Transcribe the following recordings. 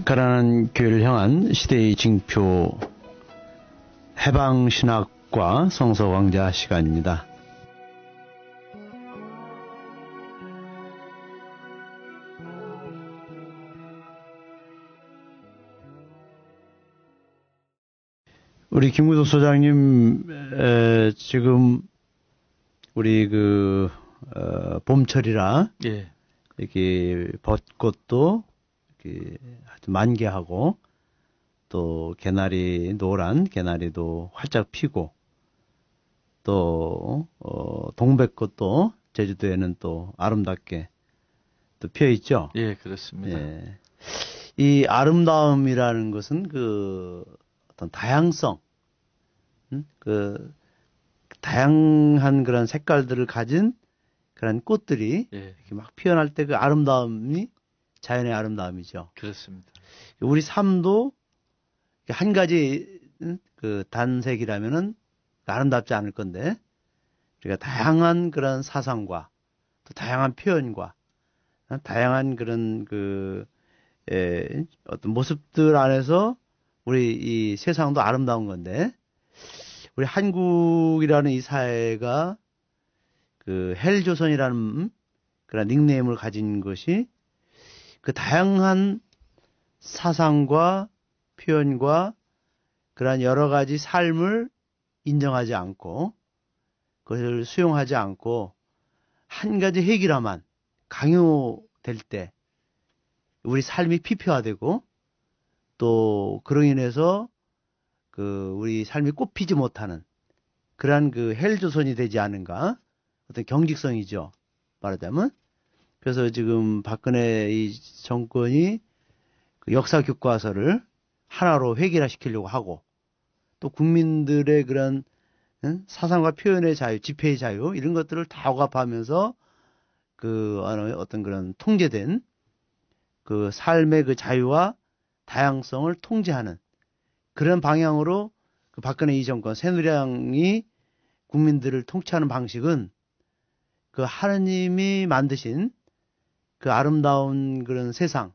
가난한 교회를 향한 시대의 징표 해방신학과 성서강좌 시간입니다. 우리 김구석 소장님, 지금 우리 봄철이라 예. 이렇게 벚꽃도 이렇게 아주 만개하고 또 노란 개나리도 활짝 피고 또 동백꽃도 제주도에는 또 아름답게 또 피어 있죠. 예, 그렇습니다. 예. 이 아름다움이라는 것은 어떤 다양성, 다양한 그런 색깔들을 가진 그런 꽃들이 예. 이렇게 막 피어날 때 그 아름다움이 자연의 아름다움이죠. 그렇습니다. 우리 삶도 한 가지 단색이라면은 아름답지 않을 건데, 우리가 다양한 그런 사상과 또 다양한 표현과 다양한 그런 어떤 모습들 안에서 우리 이 세상도 아름다운 건데, 우리 한국이라는 이 사회가 헬조선이라는 그런 닉네임을 가진 것이 그 다양한 사상과 표현과 그러한 여러 가지 삶을 인정하지 않고 그것을 수용하지 않고 한 가지 핵이라만 강요될 때 우리 삶이 피폐화되고 또 그로 인해서 우리 삶이 꽃피지 못하는 그러한 헬조선이 되지 않은가, 어떤 경직성이죠, 말하자면. 그래서 지금 박근혜 이 정권이 역사 교과서를 하나로 획일화시키려고 하고, 또 국민들의 그런 사상과 표현의 자유, 집회의 자유 이런 것들을 다 억압하면서 어떤 그런 통제된 삶의 자유와 다양성을 통제하는 그런 방향으로 박근혜 이 정권 새누리당이 국민들을 통치하는 방식은 하느님이 만드신 아름다운 그런 세상을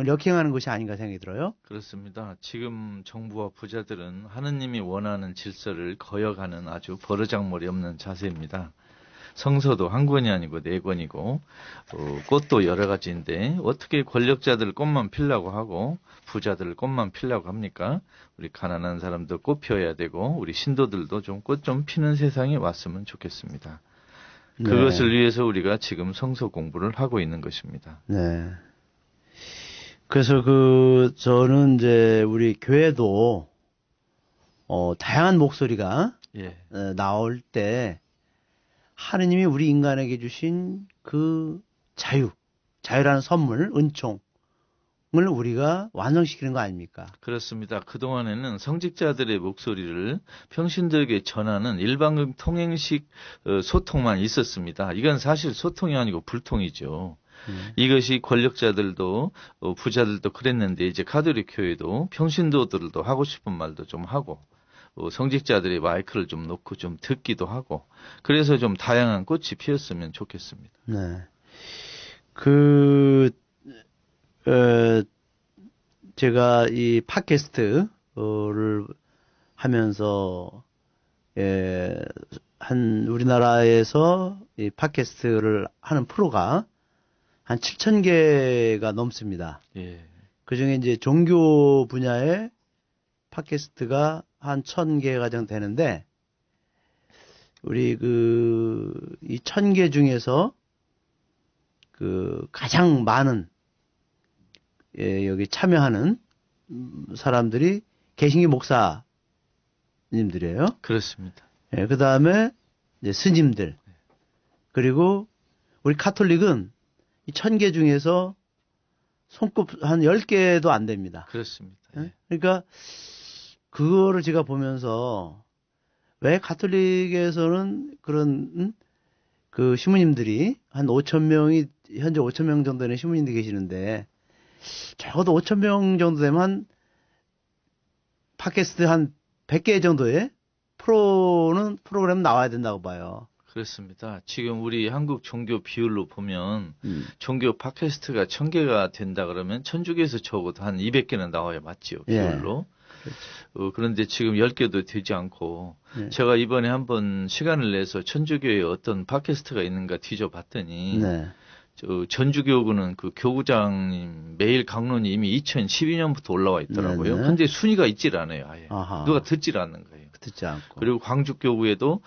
역행하는 것이 아닌가 생각이 들어요. 그렇습니다. 지금 정부와 부자들은 하느님이 원하는 질서를 거역하는 아주 버르장머리 없는 자세입니다. 성서도 한 권이 아니고 네 권이고 꽃도 여러 가지인데 어떻게 권력자들 꽃만 피려고 하고 부자들 꽃만 피려고 합니까? 우리 가난한 사람도 꽃 피워야 되고 우리 신도들도 좀 꽃 좀 피는 세상이 왔으면 좋겠습니다. 네. 그것을 위해서 우리가 지금 성서 공부를 하고 있는 것입니다. 네. 그래서 저는 이제 우리 교회도 다양한 목소리가 예. 나올 때 하느님이 우리 인간에게 주신 자유라는 선물, 은총을 우리가 완성시키는 거 아닙니까? 그렇습니다. 그동안에는 성직자들의 목소리를 평신도에게 전하는 일방적 통행식 소통만 있었습니다. 이건 사실 소통이 아니고 불통이죠. 이것이 권력자들도 부자들도 그랬는데 이제 가톨릭 교회도 평신도들도 하고 싶은 말도 좀 하고 성직자들이 마이크를 좀 놓고 좀 듣기도 하고 그래서 좀 다양한 꽃이 피었으면 좋겠습니다. 네. 제가 이 팟캐스트를 하면서 우리나라에서 이 팟캐스트를 하는 프로가 한 7,000개가 넘습니다. 예. 그중에 이제 종교 분야의 팟캐스트가 한 1,000개 가량 되는데, 우리 이 1,000개 중에서 가장 많은 여기 참여하는 사람들이 개신교 목사님들이에요. 그렇습니다. 예, 그 다음에 이제 스님들, 그리고 우리 카톨릭은 이 1,000개 중에서 손꼽 한 10개도 안 됩니다. 그렇습니다. 예? 그러니까 그거를 제가 보면서 왜 가톨릭에서는 그런 시무님들이 한 5,000명이 현재 5,000명 정도 되는 시무님들이 계시는데, 적어도 5,000명 정도 되면 한 팟캐스트 한 100개 정도의 프로그램 나와야 된다고 봐요. 그렇습니다. 지금 우리 한국 종교 비율로 보면 종교 팟캐스트가 1000개가 된다 그러면 천주교에서 적어도 한 200개는 나와야 맞지요. 비율로. 그렇죠. 그런데 지금 10개도 되지 않고 네. 제가 이번에 한번 시간을 내서 천주교에 어떤 팟캐스트가 있는가 뒤져봤더니 네. 전주교구는 그 교구장님 매일 강론이 이미 2012년부터 올라와 있더라고요. 네네. 근데 순위가 있질 않아요. 아예. 아하. 누가 듣질 않는 거예요. 듣지 않고. 그리고 광주교구에도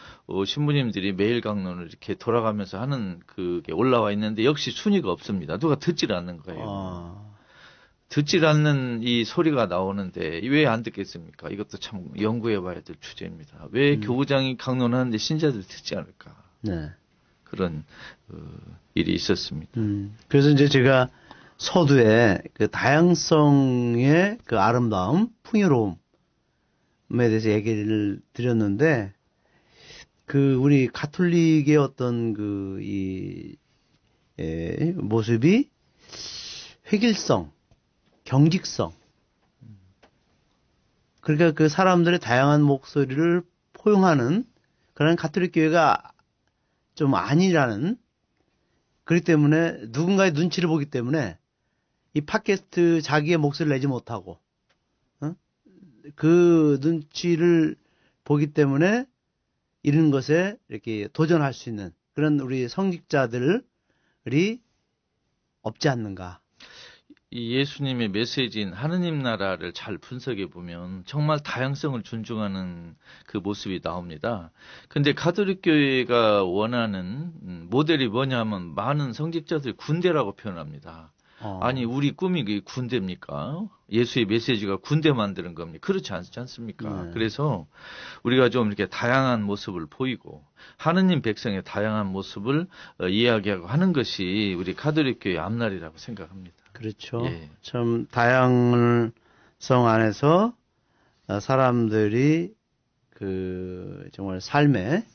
신부님들이 매일 강론을 이렇게 돌아가면서 하는 그게 올라와 있는데 역시 순위가 없습니다. 누가 듣질 않는 거예요. 듣질 않는 이 소리가 나오는데 왜 안 듣겠습니까? 이것도 참 연구해봐야 될 주제입니다. 왜 교구장이 강론하는데 신자들이 듣지 않을까? 네. 그런 일이 있었습니다. 그래서 이제 제가 서두에 그 다양성의 그 아름다움, 풍요로움에 대해서 얘기를 드렸는데, 그 우리 가톨릭의 어떤 모습이 획일성, 경직성. 그러니까 그 사람들의 다양한 목소리를 포용하는 그런 가톨릭 교회가 좀 아니라는, 그렇기 때문에 누군가의 눈치를 보기 때문에 이 팟캐스트 자기의 목소리를 내지 못하고, 그 눈치를 보기 때문에 이런 것에 이렇게 도전할 수 있는 그런 우리 성직자들이 없지 않는가. 이 예수님의 메시지인 하느님 나라를 잘 분석해 보면 정말 다양성을 존중하는 그 모습이 나옵니다. 근데 가톨릭 교회가 원하는 모델이 뭐냐면 많은 성직자들이 군대라고 표현합니다. 아니 우리 꿈이 그게 군대입니까? 예수의 메시지가 군대 만드는 겁니까? 그렇지 않습니까? 네. 그래서 우리가 좀 이렇게 다양한 모습을 보이고 하느님 백성의 다양한 모습을 이야기하고 하는 것이 우리 가톨릭 교회의 앞날이라고 생각합니다. 그렇죠. 예. 참 다양성 안에서 사람들이 그 정말 삶에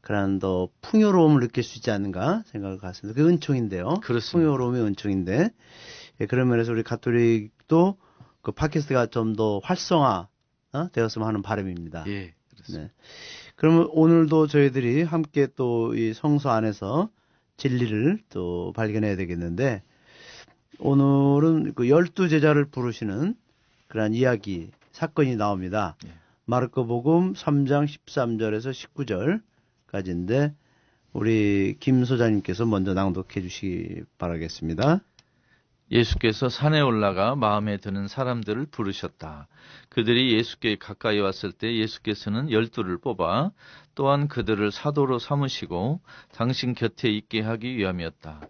그런 더 풍요로움을 느낄 수 있지 않는가 생각을 갖습니다. 그게 은총인데요. 그렇습니다. 풍요로움이 은총인데, 예, 그런 면에서 우리 가톨릭도 그 팟캐스트가 좀 더 활성화 되었으면 하는 바람입니다. 예, 그렇습니다. 네. 그러면 오늘도 저희들이 함께 또 이 성서 안에서 진리를 또 발견해야 되겠는데, 오늘은 그 12제자를 부르시는 그런 이야기, 사건이 나옵니다. 예. 마르코복음 3장 13절에서 19절까지인데 우리 김 소장님께서 먼저 낭독해 주시기 바라겠습니다. 예수께서 산에 올라가 마음에 드는 사람들을 부르셨다. 그들이 예수께 가까이 왔을 때 예수께서는 12를 뽑아 또한 그들을 사도로 삼으시고 당신 곁에 있게 하기 위함이었다.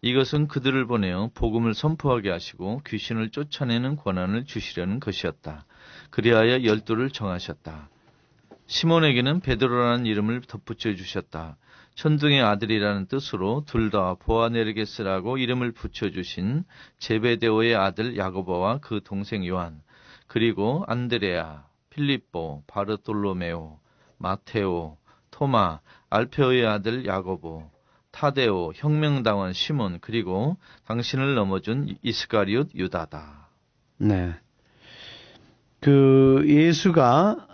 이것은 그들을 보내어 복음을 선포하게 하시고 귀신을 쫓아내는 권한을 주시려는 것이었다. 그리하여 12를 정하셨다. 시몬에게는 베드로라는 이름을 덧붙여 주셨다. 천둥의 아들이라는 뜻으로 둘 다 보아네르게스라고 이름을 붙여주신 제베데오의 아들 야고보와 그 동생 요한, 그리고 안드레아, 필립보, 바르톨로메오, 마테오, 토마, 알페오의 아들 야고보, 타데오, 혁명당원 시몬, 그리고 당신을 넘어준 이스카리옷 유다다. 네. 그 예수가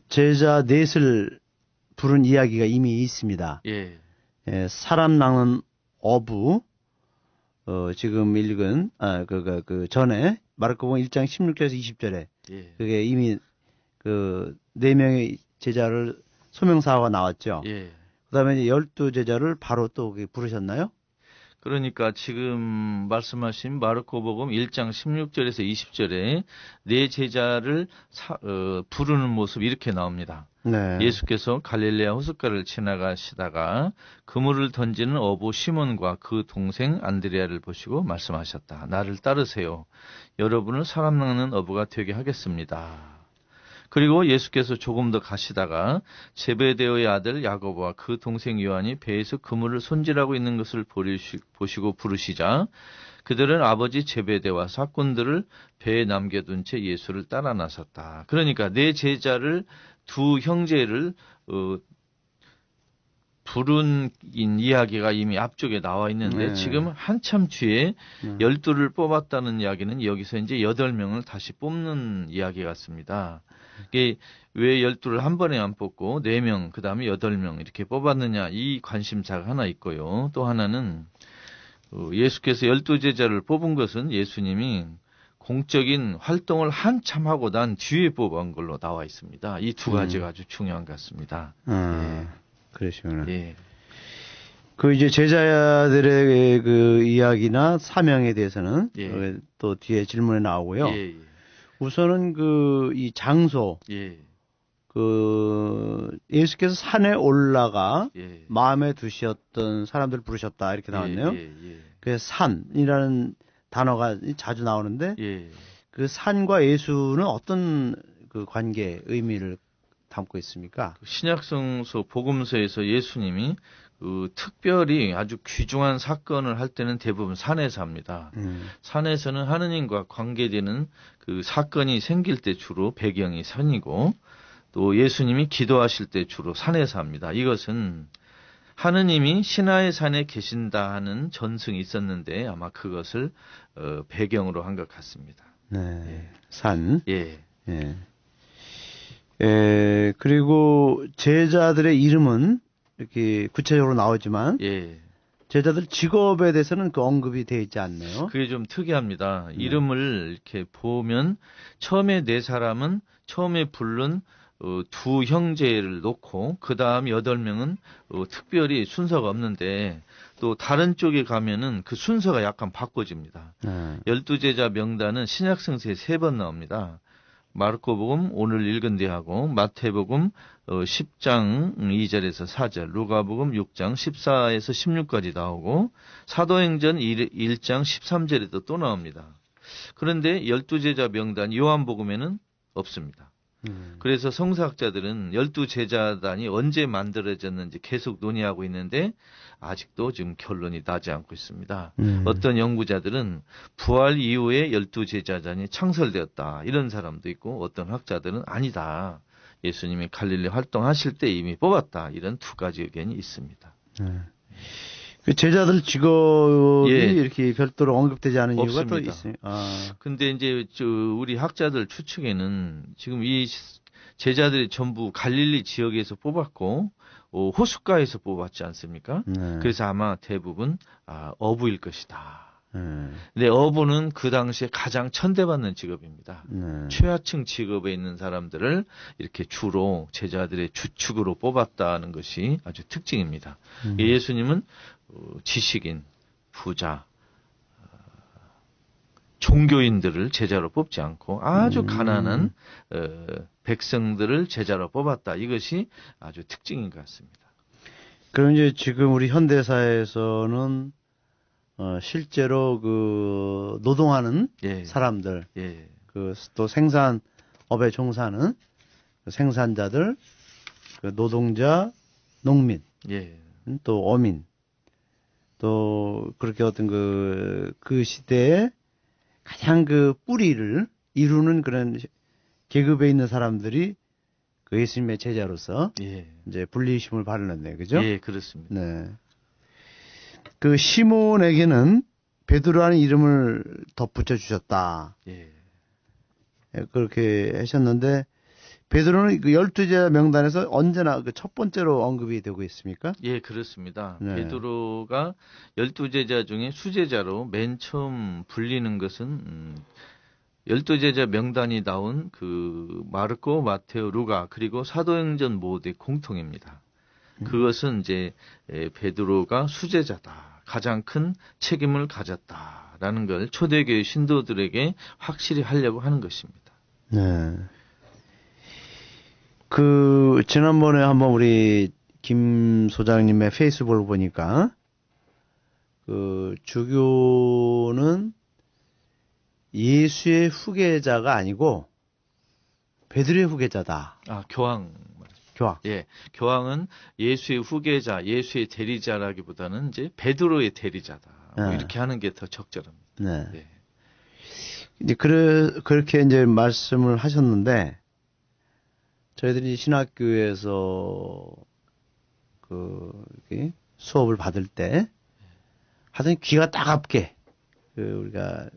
제자 넷을 부른 이야기가 이미 있습니다. 예. 예, 사람 낚는 어부, 지금 읽은, 그 전에, 마르코복음 1장 16절에서 20절에, 예. 그게 이미 그 4명의 제자를 소명사화가 나왔죠. 예. 그 다음에 이제 12제자를 바로 또 부르셨나요? 그러니까 지금 말씀하신 마르코복음 1장 16절에서 20절에 네 제자를 부르는 모습이 이렇게 나옵니다. 네. 예수께서 갈릴레아 호숫가를 지나가시다가 그물을 던지는 어부 시몬과 그 동생 안드레아를 보시고 말씀하셨다. 나를 따르세요. 여러분을 사람 낚는 어부가 되게 하겠습니다. 그리고 예수께서 조금 더 가시다가 제베데오의 아들 야고보와 그 동생 요한이 배에서 그물을 손질하고 있는 것을 보시고 부르시자 그들은 아버지 제베데와 사꾼들을 배에 남겨둔 채 예수를 따라 나섰다. 그러니까 네 제자를 두 형제를 불운인 이야기가 이미 앞쪽에 나와 있는데 네. 지금 한참 뒤에 12를 뽑았다는 이야기는 여기서 이제 8명을 다시 뽑는 이야기 같습니다. 이게 왜 12를 한 번에 안 뽑고 4명, 그 다음에 8명 이렇게 뽑았느냐, 이 관심사가 하나 있고요. 또 하나는 예수께서 12제자를 뽑은 것은 예수님이 공적인 활동을 한참 하고 난 뒤에 뽑은 걸로 나와 있습니다. 이 두 가지가 아주 중요한 것 같습니다. 그러시구나. 예. 그 이제 제자들의 그 이야기나 사명에 대해서는 예. 또 뒤에 질문에 나오고요. 예. 우선은 그 이 장소, 예. 그 예수께서 산에 올라가 예. 마음에 두셨던 사람들 부르셨다 이렇게 나왔네요. 예. 그 산이라는 단어가 자주 나오는데 예. 그 산과 예수는 어떤 그 관계, 의미를 담고 있습니까? 신약성서 복음서에서 예수님이 특별히 아주 귀중한 사건을 할 때는 대부분 산에서 합니다. 산에서는 하느님과 관계되는 그 사건이 생길 때 주로 배경이 산이고, 또 예수님이 기도하실 때 주로 산에서 합니다. 이것은 하느님이 시나의 산에 계신다 하는 전승이 있었는데 아마 그것을 배경으로 한 것 같습니다. 네, 예. 산. 예. 그리고 제자들의 이름은 이렇게 구체적으로 나오지만 예. 제자들 직업에 대해서는 그 언급이 되어 있지 않네요. 그게 좀 특이합니다. 이름을 이렇게 보면 처음에 4사람은 처음에 부른 두 형제를 놓고 그 다음 8명은 특별히 순서가 없는데 또 다른 쪽에 가면은 그 순서가 약간 바꿔집니다. 12제자 명단은 신약성서에 3번 나옵니다. 마르코복음 오늘 읽은 대하고 마태복음 10장 2절에서 4절, 루가복음 6장 14에서 16까지 나오고 사도행전 1장 13절에도 또 나옵니다. 그런데 12제자 명단 요한복음에는 없습니다. 그래서 성서학자들은 12제자단이 언제 만들어졌는지 계속 논의하고 있는데 아직도 지금 결론이 나지 않고 있습니다. 어떤 연구자들은 부활 이후에 12제자단이 창설되었다 이런 사람도 있고, 어떤 학자들은 아니다, 예수님이 갈릴리 활동하실 때 이미 뽑았다, 이런 두 가지 의견이 있습니다. 그 제자들 직업이 예. 이렇게 별도로 언급되지 않은 이유가 또 없습니다. 있어요. 근데 이제 우리 학자들 추측에는 지금 이 제자들이 전부 갈릴리 지역에서 뽑았고 호숫가에서 뽑았지 않습니까? 그래서 아마 대부분 어부일 것이다. 근데 어부는 그 당시에 가장 천대받는 직업입니다. 최하층 직업에 있는 사람들을 이렇게 주로 제자들의 주축으로 뽑았다는 것이 아주 특징입니다. 예수님은 지식인, 부자, 종교인들을 제자로 뽑지 않고 아주 가난한 백성들을 제자로 뽑았다. 이것이 아주 특징인 것 같습니다. 그럼 이제 지금 우리 현대사에서는 실제로 그 노동하는 예. 사람들, 예. 그 또 생산업에 종사하는 그 생산자들, 그 노동자, 농민, 예. 또 어민, 또 그렇게 어떤 그 시대에 가장 그 뿌리를 이루는 그런 계급에 있는 사람들이 그 예수님의 제자로서 예. 이제 분리심을 받았네, 그죠? 예, 그렇습니다. 네. 그 시몬에게는 베드로라는 이름을 덧붙여 주셨다. 예. 그렇게 하셨는데 베드로는 그 12제자 명단에서 언제나 그 첫 번째로 언급이 되고 있습니까? 예, 그렇습니다. 네. 베드로가 12제자 중에 수제자로 맨 처음 불리는 것은 12제자 명단이 나온 그 마르코, 마테오, 루가 그리고 사도행전 모두의 공통입니다. 그것은 이제 베드로가 수제자다, 가장 큰 책임을 가졌다라는 걸 초대교회 신도들에게 확실히 하려고 하는 것입니다. 네. 그 지난번에 한번 우리 김 소장님의 페이스북을 보니까 그 주교는 예수의 후계자가 아니고 베드로의 후계자다. 교황. 교황. 예, 교황은 예수의 후계자, 예수의 대리자라기보다는 이제 베드로의 대리자다. 뭐 이렇게 하는 게 더 적절합니다. 네. 예. 이제 그렇게 이제 말씀을 하셨는데 저희들이 신학교에서 그 수업을 받을 때 하여튼 귀가 따갑게 우리가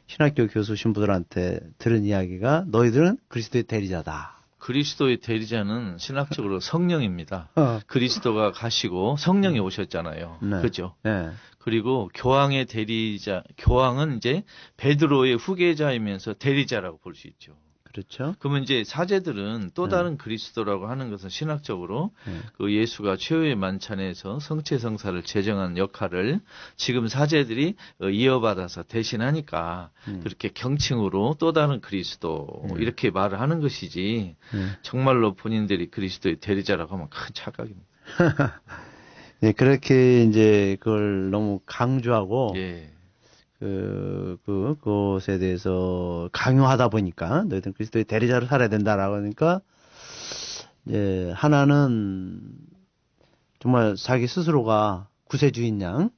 신학교 교수 신부들한테 들은 이야기가 너희들은 그리스도의 대리자다. 그리스도의 대리자는 신학적으로 성령입니다. 그리스도가 가시고 성령이 오셨잖아요. 네. 그죠? 네. 그리고 교황의 대리자, 교황은 이제 베드로의 후계자이면서 대리자라고 볼 수 있죠. 그렇죠. 그러면 이제 사제들은 또 다른 그리스도라고 하는 것은 신학적으로 그 예수가 최후의 만찬에서 성체성사를 제정한 역할을 지금 사제들이 이어받아서 대신하니까 그렇게 경칭으로 또 다른 그리스도 이렇게 말을 하는 것이지 정말로 본인들이 그리스도의 대리자라고 하면 큰 착각입니다. 네, 그렇게 이제 그걸 너무 강조하고 예. 그것에 대해서 강요하다 보니까 너희들은 그리스도의 대리자로 살아야 된다라고 하니까 이제 하나는 정말 자기 스스로가 구세주인 양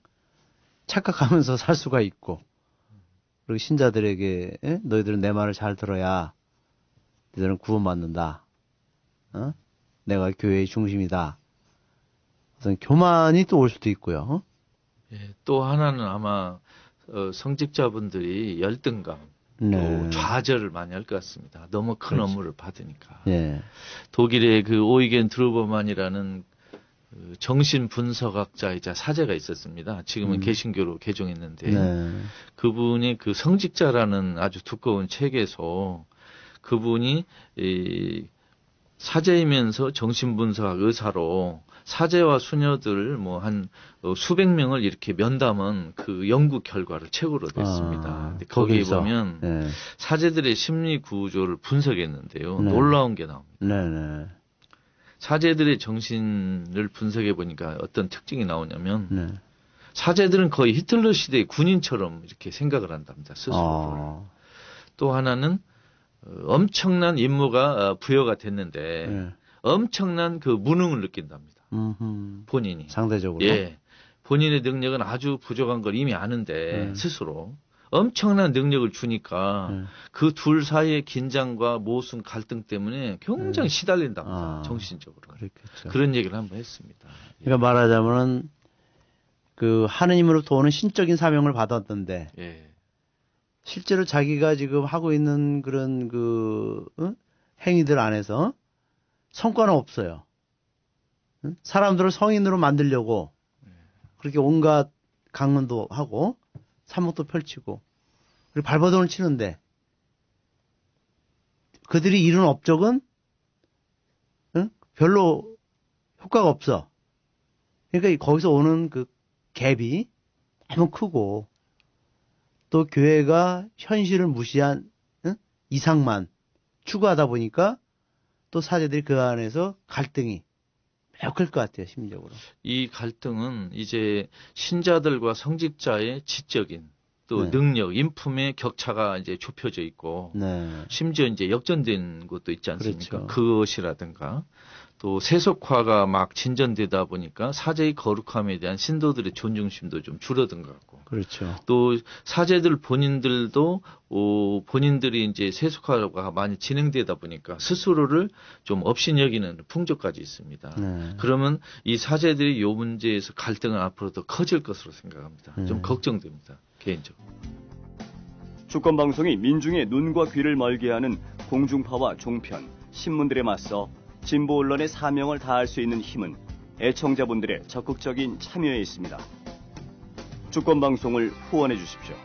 착각하면서 살 수가 있고 그리고 신자들에게 너희들은 내 말을 잘 들어야 너희들은 구원받는다. 내가 교회의 중심이다. 어떤 교만이 또 올 수도 있고요. 예. 또 하나는 아마 성직자분들이 열등감, 네. 또 좌절을 많이 할 것 같습니다. 너무 큰 그렇죠. 업무를 받으니까. 예. 독일의 그 오이겐 드루버만이라는 정신 분석학자이자 사제가 있었습니다. 지금은 개신교로 개종했는데 네. 그분이 그 성직자라는 아주 두꺼운 책에서 그분이 이 사제이면서 정신분석학 의사로 사제와 수녀들 뭐 한 수백 명을 이렇게 면담한 그 연구 결과를 책으로 냈습니다. 근데 거기에 거기서. 보면 네. 사제들의 심리 구조를 분석했는데요. 네. 놀라운 게 나옵니다. 네네. 사제들의 정신을 분석해 보니까 어떤 특징이 나오냐면 네. 사제들은 거의 히틀러 시대의 군인처럼 이렇게 생각을 한답니다. 스스로를. 또 하나는 엄청난 임무가 부여가 됐는데 네. 엄청난 그 무능을 느낀답니다. 본인이. 상대적으로. 예. 본인의 능력은 아주 부족한 걸 이미 아는데 스스로 엄청난 능력을 주니까 그 둘 사이의 긴장과 모순 갈등 때문에 굉장히 시달린답니다. 정신적으로. 그렇겠죠. 그런 얘기를 한번 했습니다. 그러니까 말하자면은 그 하느님으로부터 오는 신적인 사명을 받았던데 예. 실제로 자기가 지금 하고 있는 그런 행위들 안에서 성과는 없어요. 사람들을 성인으로 만들려고 그렇게 온갖 강론도 하고 사목도 펼치고 그리고 발버둥을 치는데 그들이 이룬 업적은 별로 효과가 없어. 그러니까 거기서 오는 그 갭이 너무 크고 또 교회가 현실을 무시한 이상만 추구하다 보니까 또 사제들이 그 안에서 갈등이 매우 클 것 같아요, 심리적으로. 이 갈등은 이제 신자들과 성직자의 지적인 또 네. 능력, 인품의 격차가 이제 좁혀져 있고 네. 심지어 이제 역전된 것도 있지 않습니까? 그렇죠. 그것이라든가 또 세속화가 막 진전되다 보니까 사제의 거룩함에 대한 신도들의 존중심도 좀 줄어든 것 같고. 그렇죠. 또 사제들 본인들도 본인들이 이제 세속화가 많이 진행되다 보니까 스스로를 좀 업신여기는 풍조까지 있습니다. 네. 그러면 이 사제들이 이 문제에서 갈등은 앞으로 더 커질 것으로 생각합니다. 좀 걱정됩니다. 개인적으로. 주권방송이 민중의 눈과 귀를 멀게 하는 공중파와 종편, 신문들에 맞서 진보 언론의 사명을 다할 수 있는 힘은 애청자분들의 적극적인 참여에 있습니다. 주권방송을 후원해 주십시오.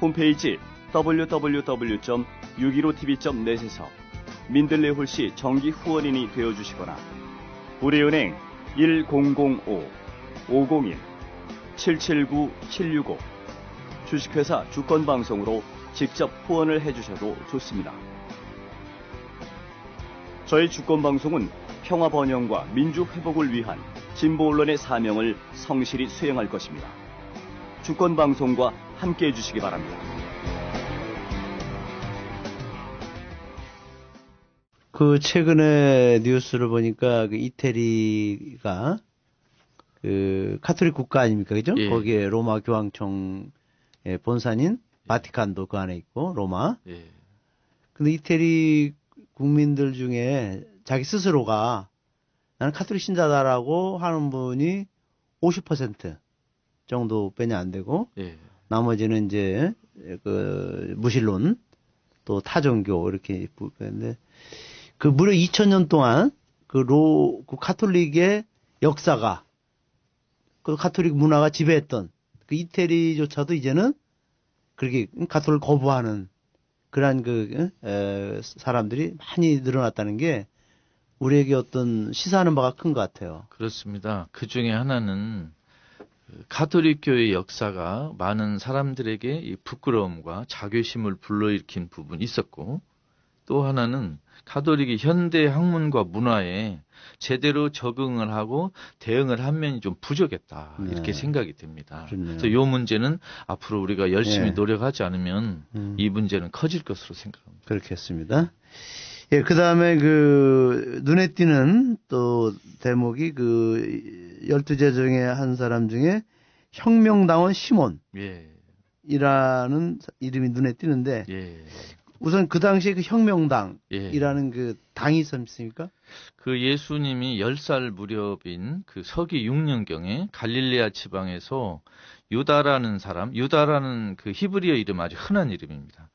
홈페이지 www.615tv.net에서 민들레 홀씨 정기 후원인이 되어주시거나 우리은행 1005-501-779-765 주식회사 주권방송으로 직접 후원을 해주셔도 좋습니다. 저희 주권방송은 평화 번영과 민주 회복을 위한 진보 언론의 사명을 성실히 수행할 것입니다. 주권방송과 함께해 주시기 바랍니다. 그 최근에 뉴스를 보니까 그 이태리가 그 카톨릭 국가 아닙니까, 그죠? 예. 거기에 로마 교황청의 본산인 바티칸도 그 안에 있고 로마. 예. 근데 이태리 국민들 중에 자기 스스로가 나는 카톨릭 신자다라고 하는 분이 50% 정도뿐이 안 되고 예. 나머지는 이제 그 무신론 또 타종교 이렇게 있는데 그 무려 2000년 동안 그 카톨릭의 역사가 그 카톨릭 문화가 지배했던 그 이태리조차도 이제는 그렇게 카톨릭 거부하는 그러한 사람들이 많이 늘어났다는 게 우리에게 어떤 시사하는 바가 큰 것 같아요. 그렇습니다. 그 중에 하나는 가톨릭 교회의 역사가 많은 사람들에게 이 부끄러움과 자괴심을 불러일으킨 부분이 있었고, 또 하나는 가톨릭이 현대 학문과 문화에 제대로 적응을 하고 대응을 한 면이 좀 부족했다. 네. 이렇게 생각이 됩니다. 그렇네요. 그래서 이 문제는 앞으로 우리가 열심히 네. 노력하지 않으면 이 문제는 커질 것으로 생각합니다. 그렇겠습니다. 예, 그 다음에 눈에 띄는 또 대목이 12제자 중에 한 사람 중에 혁명당원 시몬이라는 예. 이름이 눈에 띄는데, 예. 우선 그 당시에 그 혁명당이라는 예. 그 당이 있었습니까? 그 예수님이 10살 무렵인 그 서기 6년경에 갈릴레아 지방에서 유다라는 그 히브리어 이름 아주 흔한 이름입니다.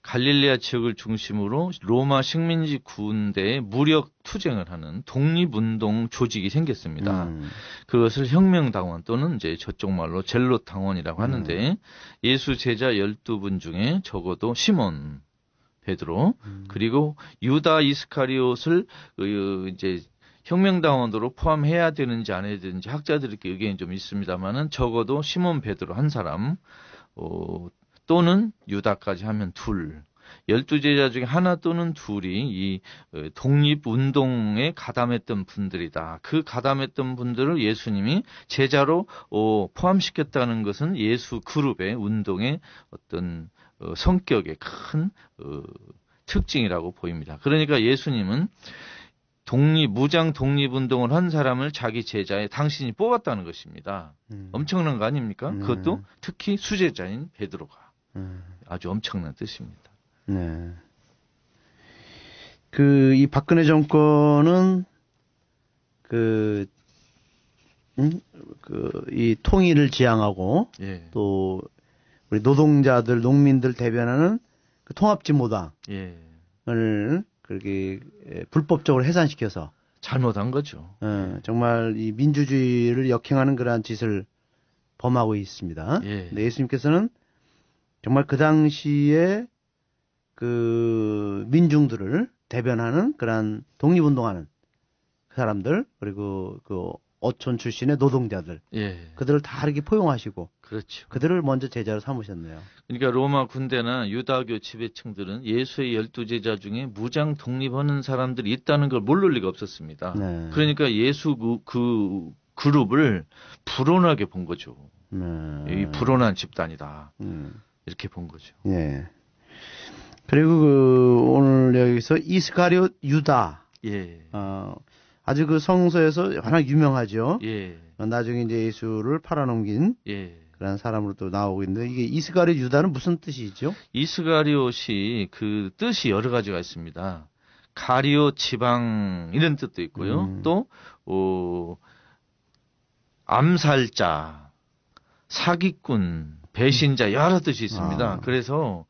갈릴레아 지역을 중심으로 로마 식민지 군대에 무력 투쟁을 하는 독립운동 조직이 생겼습니다. 그것을 혁명당원 또는 이제 저쪽 말로 젤롯당원이라고 하는데 예수 제자 12분 중에 적어도 시몬, 베드로, 그리고 유다 이스카리옷을 이제 혁명당원으로 포함해야 되는지 안 해야 되는지 학자들에게 의견이 좀 있습니다만은 적어도 시몬 베드로 한 사람, 또는 유다까지 하면 둘, 12제자 중에 하나 또는 둘이 이 독립운동에 가담했던 분들이다. 그 가담했던 분들을 예수님이 제자로 포함시켰다는 것은 예수 그룹의 운동의 어떤 성격의 큰 특징이라고 보입니다. 그러니까 예수님은 무장 독립운동을 한 사람을 자기 제자에 당신이 뽑았다는 것입니다. 엄청난 거 아닙니까? 그것도 특히 수제자인 베드로가. 아주 엄청난 뜻입니다. 네. 이 박근혜 정권은 이 통일을 지향하고 예. 또 우리 노동자들, 농민들 대변하는 그 통합진보당을 예. 그렇게 불법적으로 해산시켜서 잘못한 거죠. 정말 이 민주주의를 역행하는 그러한 짓을 범하고 있습니다. 예. 근데 예수님께서는 정말 그 당시에 그 민중들을 대변하는 그러한 독립운동하는 그 사람들, 그리고 그 어촌 출신의 노동자들, 예. 그들을 다 이렇게 포용하시고 그렇죠. 그들을 먼저 제자로 삼으셨네요. 그러니까 로마 군대나 유다교 지배층들은 예수의 12제자 중에 무장 독립하는 사람들이 있다는 걸 모를 리가 없었습니다. 네. 그러니까 예수 그 그룹을 불온하게 본 거죠. 이 불온한 집단이다. 이렇게 본 거죠. 예. 그리고 오늘 여기서 이스카리옷 유다. 예. 아주 그 성서에서 워낙 유명하죠. 예. 나중에 이제 예수를 팔아넘긴 예. 그런 사람으로 또 나오고 있는데, 이게 이스카리옷 유다는 무슨 뜻이죠? 이스가리옷이 그 뜻이 여러 가지가 있습니다. 가리옷 지방 이런 뜻도 있고요. 또 암살자, 사기꾼, 배신자 여러 뜻이 있습니다. 그래서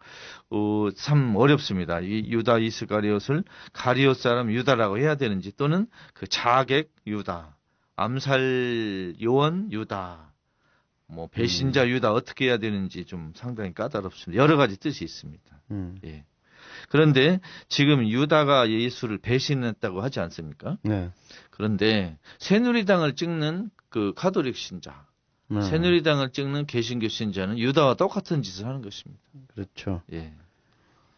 참 어렵습니다. 이 유다 이스가리옷을 가리옷 사람 유다라고 해야 되는지, 또는 그 자객 유다, 암살 요원 유다, 뭐 배신자 유다 어떻게 해야 되는지 좀 상당히 까다롭습니다. 여러 가지 뜻이 있습니다. 예. 그런데 지금 유다가 예수를 배신했다고 하지 않습니까? 네. 그런데 새누리당을 찍는 그 가톨릭 신자, 새누리당을 찍는 개신교 신자는 유다와 똑같은 짓을 하는 것입니다. 그렇죠. 예.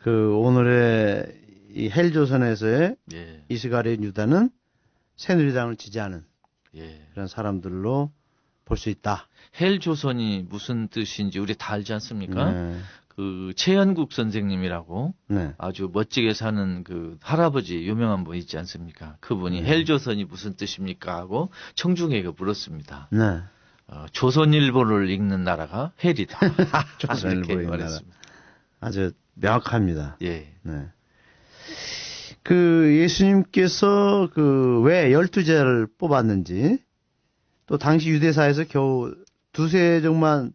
오늘의 이 헬조선에서의 예. 이스가리옷 유다는 새누리당을 지지하는 예. 그런 사람들로 볼 수 있다. 헬조선이 무슨 뜻인지 우리 다 알지 않습니까? 네. 그 최현국 선생님이라고 네. 아주 멋지게 사는 그 할아버지 유명한 분 있지 않습니까? 그분이 헬조선이 무슨 뜻입니까? 하고 청중에게 물었습니다. 네. 조선일보를 읽는 나라가 헬이다. 조선일보 이렇게 읽는 말했습니다. 아주 명확합니다. 예. 네. 그 예수님께서 그 왜 12제자를 뽑았는지, 또 당시 유대사에서 겨우 두세 종만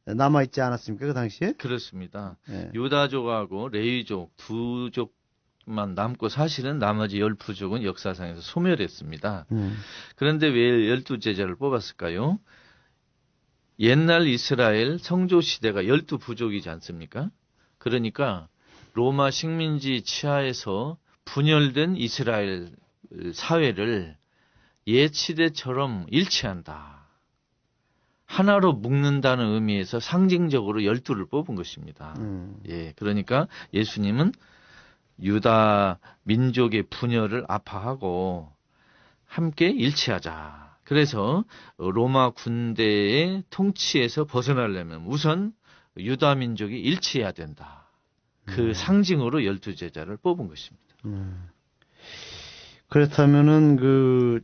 남아있지 않았습니까? 그 당시에? 그렇습니다. 예. 유다족하고 레위족 두 족만 남고 사실은 나머지 12족은 역사상에서 소멸했습니다. 그런데 왜 12제자를 뽑았을까요? 옛날 이스라엘 성조 시대가 12부족이지 않습니까? 그러니까 로마 식민지 치하에서 분열된 이스라엘 사회를 옛 시대처럼 일치한다. 하나로 묶는다는 의미에서 상징적으로 12를 뽑은 것입니다. 예, 그러니까 예수님은 유다 민족의 분열을 아파하고 함께 일치하자. 그래서 로마 군대의 통치에서 벗어나려면 우선 유다 민족이 일치해야 된다. 그 상징으로 12제자를 뽑은 것입니다. 그렇다면은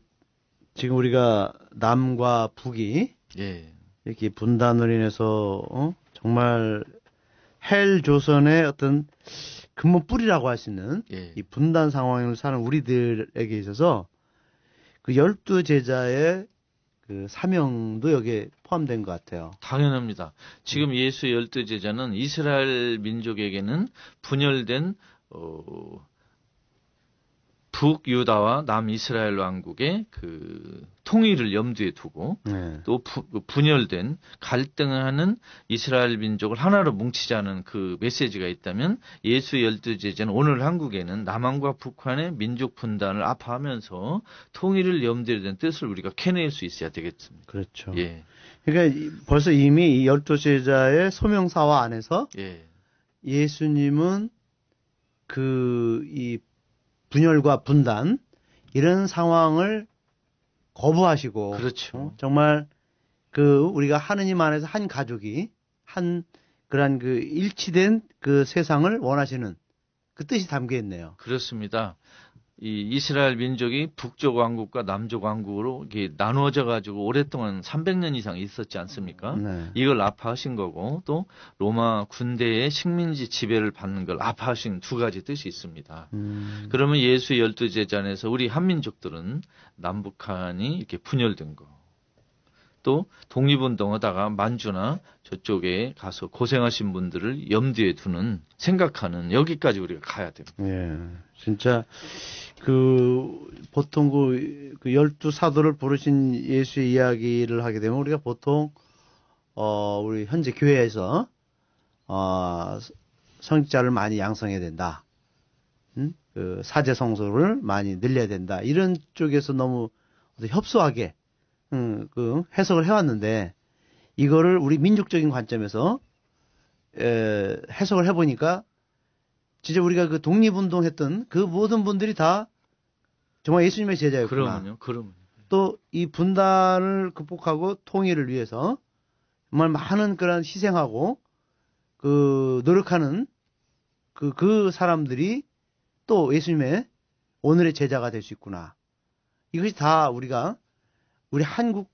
지금 우리가 남과 북이 예. 이렇게 분단으로 인해서 정말 헬 조선의 어떤 근본 뿌리라고 할 수 있는 예. 이 분단 상황을 사는 우리들에게 있어서 그 12제자의 그 사명도 여기에 포함된 것 같아요. 당연합니다. 지금 예수 12제자는 이스라엘 민족에게는 분열된 북유다와 남이스라엘 왕국의 그 통일을 염두에 두고 네. 또 분열된 갈등하는 이스라엘 민족을 하나로 뭉치자는 그 메시지가 있다면 예수 12제자는 오늘 한국에는 남한과 북한의 민족 분단을 아파하면서 통일을 염두에 둔 뜻을 우리가 캐낼 수 있어야 되겠습니다. 그렇죠. 예. 그러니까 벌써 이미 이 12제자의 소명사화 안에서 예. 예수님은 이 분열과 분단 이런 상황을 거부하시고 그렇죠. 정말 우리가 하느님 안에서 한 가족이 그러한 일치된 그 세상을 원하시는 그 뜻이 담겨 있네요. 그렇습니다. 이 이스라엘 민족이 북쪽 왕국과 남쪽 왕국으로 이렇게 나누어져 가지고 오랫동안 300년 이상 있었지 않습니까? 네. 이걸 아파하신 거고 또 로마 군대의 식민지 지배를 받는 걸 아파하신 두 가지 뜻이 있습니다. 그러면 예수 12제자 안에서 우리 한민족들은 남북한이 이렇게 분열된 거. 또 독립운동하다가 만주나 저쪽에 가서 고생하신 분들을 염두에 두는 생각하는 여기까지 우리가 가야 됩니다. 예, 진짜 보통 그 12사도를 부르신 예수의 이야기를 하게 되면 우리가 보통 우리 현재 교회에서 성직자를 많이 양성해야 된다. 그 사제 성소를 많이 늘려야 된다. 이런 쪽에서 너무 협소하게 해석을 해왔는데 이거를 우리 민족적인 관점에서 해석을 해보니까 진짜 우리가 그 독립운동했던 그 모든 분들이 다 정말 예수님의 제자였구나. 그러면요. 또 이 분단을 극복하고 통일을 위해서 정말 많은 그런 희생하고 노력하는 그 사람들이 또 예수님의 오늘의 제자가 될 수 있구나. 이것이 다 우리 한국의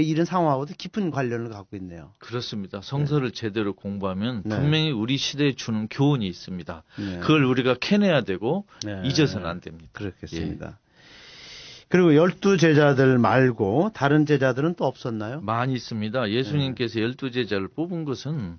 이런 상황하고도 깊은 관련을 갖고 있네요. 그렇습니다. 성서를 제대로 공부하면 네. 분명히 우리 시대에 주는 교훈이 있습니다. 네. 그걸 우리가 캐내야 되고 네. 잊어서는 안 됩니다. 그렇겠습니다. 그리고 12제자들 말고 다른 제자들은 또 없었나요? 많이 있습니다. 예수님께서 12제자를 뽑은 것은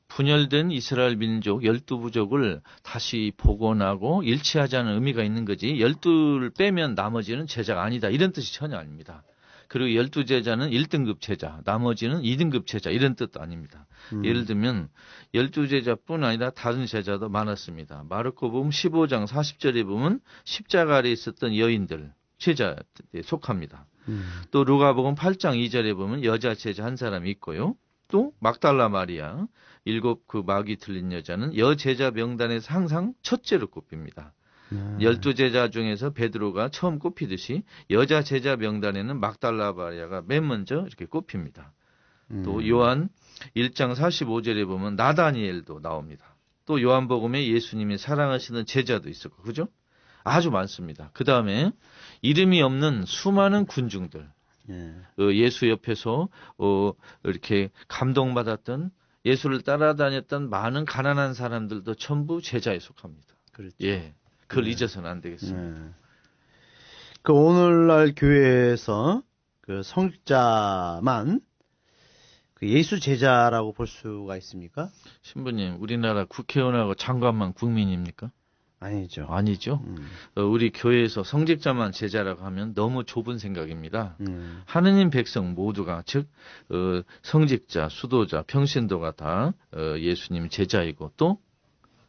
분열된 이스라엘 민족 12부족을 다시 복원하고 일치하자는 의미가 있는 거지 12를 빼면 나머지는 제자가 아니다. 이런 뜻이 전혀 아닙니다. 그리고 12제자는 1등급 제자, 나머지는 2등급 제자 이런 뜻도 아닙니다. 예를 들면 12제자뿐 아니라 다른 제자도 많았습니다. 마르코복음 15장 40절에 보면 십자가 아래 있었던 여인들 제자에 속합니다. 또 루가복음 8장 2절에 보면 여자 제자 한 사람이 있고요. 또 막달라 마리아 7 그 마귀 들린 여자는 여제자 명단에서 항상 첫째로 꼽힙니다. 12제자 중에서 베드로가 처음 꼽히듯이 여자 제자 명단에는 막달라 마리아가 맨 먼저 이렇게 꼽힙니다. 또 요한 1장 45절에 보면 나다니엘도 나옵니다. 또 요한복음에 예수님이 사랑하시는 제자도 있었고 그죠? 아주 많습니다. 그 다음에 이름이 없는 수많은 군중들 예수 옆에서 이렇게 감동받았던 예수를 따라다녔던 많은 가난한 사람들도 전부 제자에 속합니다. 그렇죠. 예. 그걸 잊어서는 안 되겠습니다. 그 오늘날 교회에서 그 성직자만 그 예수 제자라고 볼 수가 있습니까? 신부님, 우리나라 국회의원하고 장관만 국민입니까? 아니죠. 아니죠. 우리 교회에서 성직자만 제자라고 하면 너무 좁은 생각입니다. 하느님 백성 모두가 즉 성직자, 수도자, 평신도가 다 예수님 제자이고 또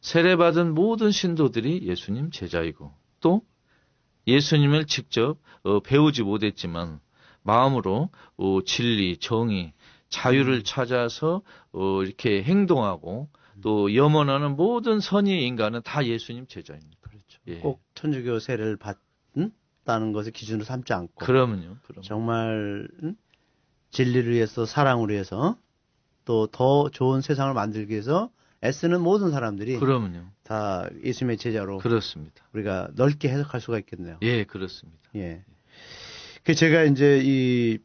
세례받은 모든 신도들이 예수님 제자이고 또 예수님을 직접 배우지 못했지만 마음으로 진리, 정의, 자유를 찾아서 이렇게 행동하고 또 염원하는 모든 선의 인간은 다 예수님 제자입니다. 그렇죠. 예. 꼭 천주교 세례를 받다는 것을 기준으로 삼지 않고 그러면요. 정말 진리를 위해서 사랑을 위해서 또 더 좋은 세상을 만들기 위해서 애쓰는 모든 사람들이 그러면요. 다 예수님의 제자로 그렇습니다. 우리가 넓게 해석할 수가 있겠네요. 예, 그렇습니다. 예. 그 제가 이제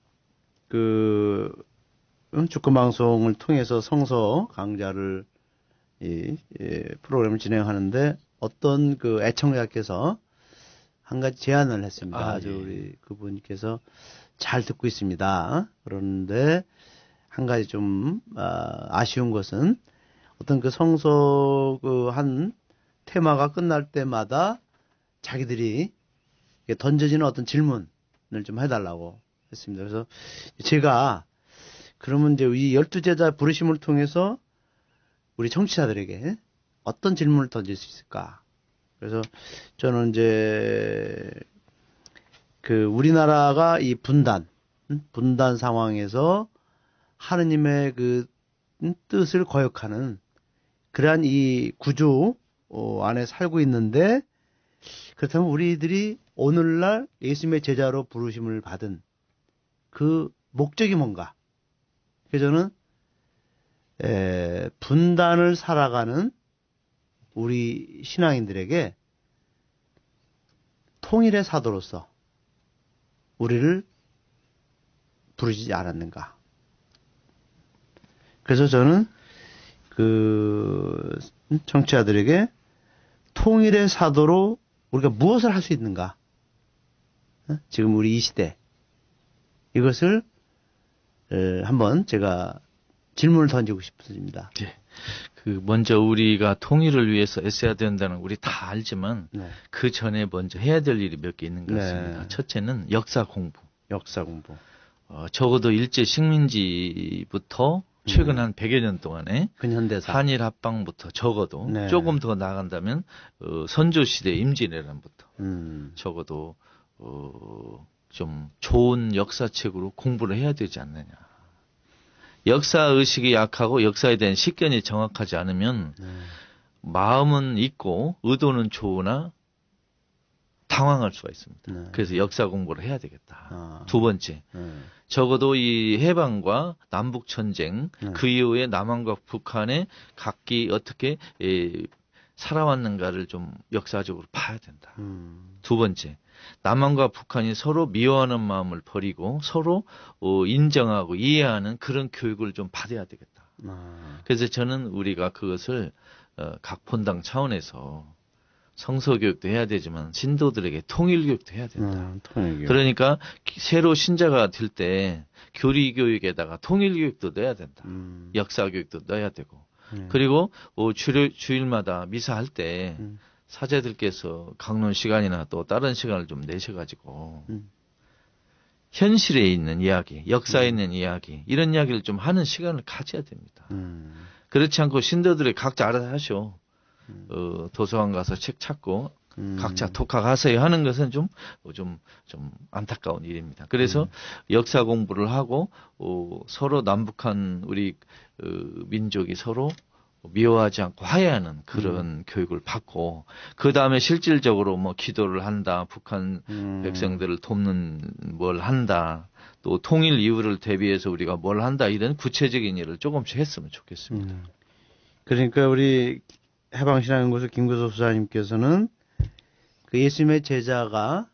주권 방송을 통해서 성서 강좌를 프로그램을 진행하는데 어떤 그 애청자께서 한 가지 제안을 했습니다. 아주 예. 우리 그분께서 잘 듣고 있습니다. 그런데 한 가지 좀 아쉬운 것은 어떤 그 성서 한 테마가 끝날 때마다 자기들이 던져지는 어떤 질문을 좀 해달라고 했습니다. 그래서 제가 그러면 이제 이 12제자 부르심을 통해서 우리 청취자들에게 어떤 질문을 던질 수 있을까? 그래서 저는 이제 우리나라가 이 분단 상황에서 하느님의 그 뜻을 거역하는 그러한 이 구조 안에 살고 있는데 그렇다면 우리들이 오늘날 예수님의 제자로 부르심을 받은 그 목적이 뭔가? 그래서 저는 분단을 살아가는 우리 신앙인들에게 통일의 사도로서 우리를 부르지 않았는가? 그래서 저는 청취자들에게 통일의 사도로 우리가 무엇을 할 수 있는가? 지금 우리 이 시대 이것을 한번 제가 질문을 던지고 싶습니다. 예. 먼저 우리가 통일을 위해서 애써야 된다는 우리 다 알지만 네. 그 전에 먼저 해야 될 일이 몇 개 있는 것 같습니다. 네. 첫째는 역사 공부. 역사 공부. 적어도 일제 식민지부터 최근 한 100여 년 동안에 근현대사. 한일 합방부터 적어도 네. 조금 더 나간다면 선조시대 임진왜란부터 적어도 좀 좋은 역사책으로 공부를 해야 되지 않느냐. 역사의식이 약하고 역사에 대한 식견이 정확하지 않으면 마음은 있고 의도는 좋으나 당황할 수가 있습니다. 네. 그래서 역사 공부를 해야 되겠다. 아. 두 번째, 적어도 이 해방과 남북전쟁 그 이후에 남한과 북한의 각기 어떻게 살아왔는가를 좀 역사적으로 봐야 된다. 두 번째, 남한과 북한이 서로 미워하는 마음을 버리고 서로 인정하고 이해하는 그런 교육을 좀 받아야 되겠다. 그래서 저는 우리가 그것을 각 본당 차원에서 성서교육도 해야 되지만 신도들에게 통일교육도 해야 된다. 통일교육. 그러니까 새로 신자가 될 때 교리교육에다가 통일교육도 넣어야 된다. 역사교육도 넣어야 되고 그리고 주일마다 미사할 때 사제들께서 강론 시간이나 또 다른 시간을 좀 내셔가지고 현실에 있는 이야기, 역사에 있는 이야기 이런 이야기를 좀 하는 시간을 가져야 됩니다. 그렇지 않고 신도들이 각자 알아서 하셔. 도서관 가서 책 찾고 각자 독학하세요 하는 것은 좀 안타까운 일입니다. 그래서 역사 공부를 하고 서로 남북한 우리 민족이 서로 미워하지 않고 화해하는 그런 교육을 받고 그 다음에 실질적으로 뭐 기도를 한다, 북한 백성들을 돕는 뭘 한다, 또 통일 이후를 대비해서 우리가 뭘 한다 이런 구체적인 일을 조금씩 했으면 좋겠습니다. 그러니까 우리 해방신앙연구소 김구석 수사님께서는 그 예수님의 제자가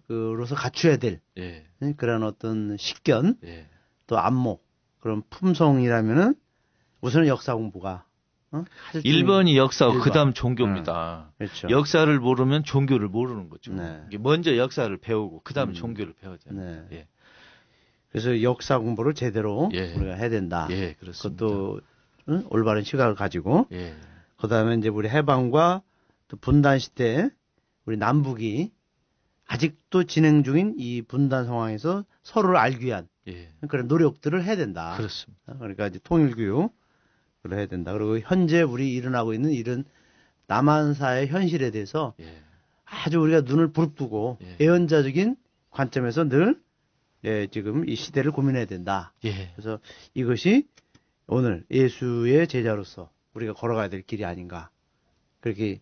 그로서 갖춰야 될 예. 그런 어떤 식견 예. 또 안목 그런 품성이라면은 우선은 역사 공부가 가질 수 있는 1번이 역사고 1번. 그다음 종교입니다. 그렇죠. 역사를 모르면 종교를 모르는 거죠. 네. 이게 먼저 역사를 배우고 그다음에 종교를 배워야 돼요. 네. 예. 그래서 역사 공부를 제대로 예. 우리가 해야 된다. 예, 그렇습니다. 그것도 올바른 시각을 가지고 예. 그다음에 이제 우리 해방과 또 분단 시대 우리 남북이 아직도 진행 중인 이 분단 상황에서 서로를 알기 위한 예. 그런 노력들을 해야 된다. 그렇습니다. 그러니까 이제 통일교육을 해야 된다. 그리고 현재 우리 일어나고 있는 이런 남한사의 현실에 대해서 예. 아주 우리가 눈을 부릅뜨고 예. 예언자적인 관점에서 늘 지금 이 시대를 고민해야 된다. 예. 그래서 이것이 오늘 예수의 제자로서 우리가 걸어가야 될 길이 아닌가. 그렇게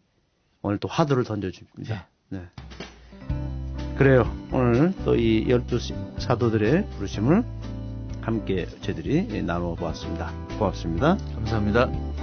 오늘 또 화두를 던져줍니다. 네. 그래요. 오늘 또 이 12 사도들의 부르심을 함께 저희들이 나눠 보았습니다. 고맙습니다. 감사합니다.